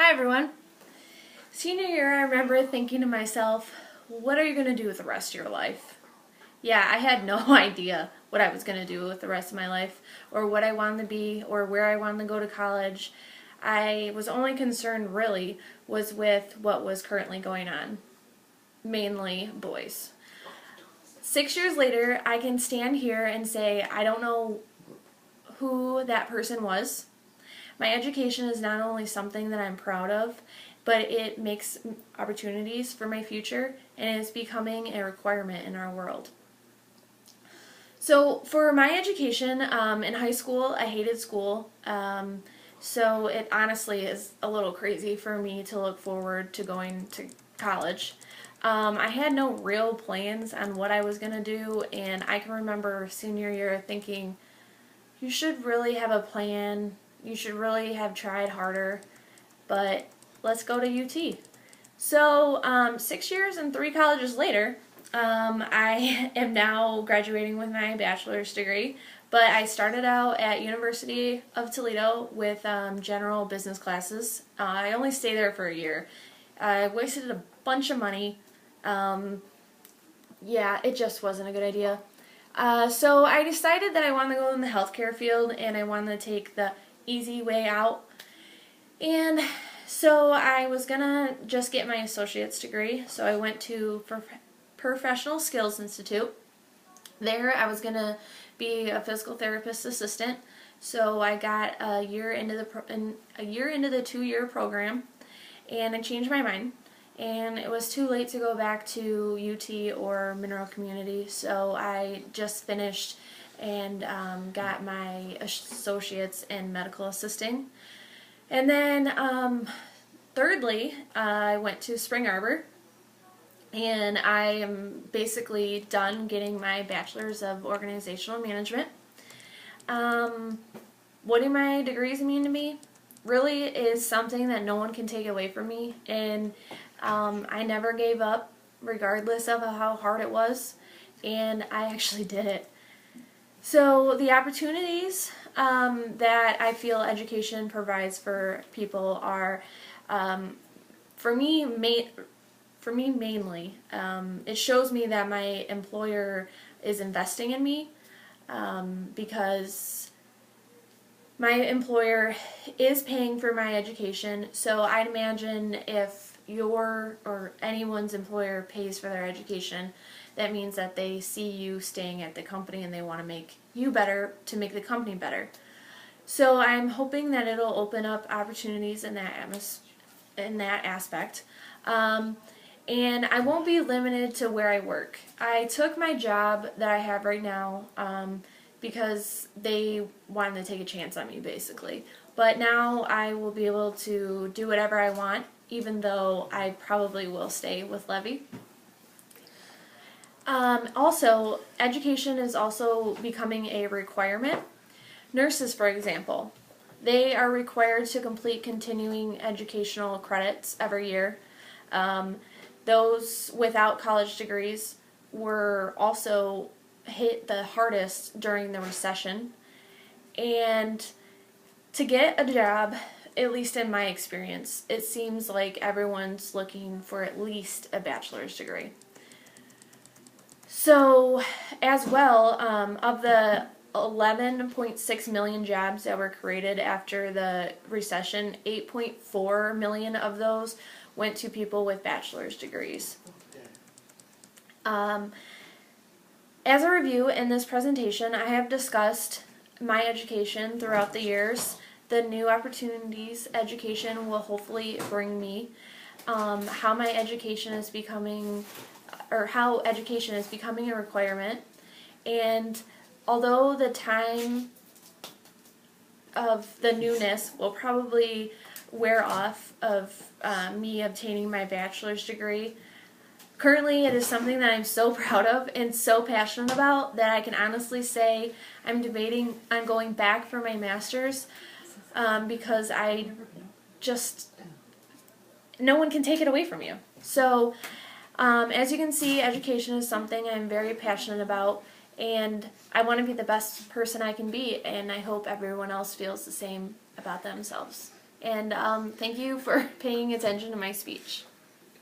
Hi everyone. Senior year, I remember thinking to myself, what are you going to do with the rest of your life? Yeah, I had no idea what I was going to do with the rest of my life, or what I wanted to be, or where I wanted to go to college. I was only concerned really was with what was currently going on, mainly boys. 6 years later, I can stand here and say I don't know who that person was. My education is not only something that I'm proud of, but it makes opportunities for my future, and it's becoming a requirement in our world. So for my education, in high school, I hated school, so it honestly is a little crazy for me to look forward to going to college. I had no real plans on what I was going to do, and I can remember senior year thinking, you should really have a plan. You should really have tried harder, but let's go to UT. So 6 years and 3 colleges later, I am now graduating with my bachelor's degree, but I started out at University of Toledo with general business classes. I only stayed there for a year. I wasted a bunch of money. Yeah, it just wasn't a good idea. So I decided that I wanted to go in the healthcare field, and I wanted to take the easy way out. And so I was gonna just get my associate's degree. So I went to Professional Skills Institute. There I was gonna be a physical therapist assistant. So I got a year into the 2-year program, and I changed my mind. And it was too late to go back to UT or Mineral Community, so I just finished and got my associates in medical assisting. And then thirdly, I went to Spring Arbor, and I am basically done getting my bachelor's of organizational management. What do my degrees mean to me? Really is something that no one can take away from me, and I never gave up regardless of how hard it was, and I actually did it. So the opportunities that I feel education provides for people are, for me mainly, it shows me that my employer is investing in me, because my employer is paying for my education. So I'd imagine if your or anyone's employer pays for their education, that means that they see you staying at the company and they want to make you better to make the company better. So I'm hoping that it'll open up opportunities in that aspect. And I won't be limited to where I work. I took my job that I have right now because they wanted to take a chance on me, basically. But now I will be able to do whatever I want, even though I probably will stay with Levy. Also, education is also becoming a requirement. Nurses, for example, they are required to complete continuing educational credits every year. Those without college degrees were also hit the hardest during the recession. And to get a job, at least in my experience, it seems like everyone's looking for at least a bachelor's degree. So, as well, of the 11.6 million jobs that were created after the recession, 8.4 million of those went to people with bachelor's degrees. As a review, in this presentation, I have discussed my education throughout the years, the new opportunities education will hopefully bring me, how education is becoming a requirement, and although the time of the newness will probably wear off of me obtaining my bachelor's degree, currently it is something that I'm so proud of and so passionate about that I can honestly say I'm debating on going back for my master's, because no one can take it away from you. So as you can see, education is something I'm very passionate about, and I want to be the best person I can be, and I hope everyone else feels the same about themselves. And thank you for paying attention to my speech.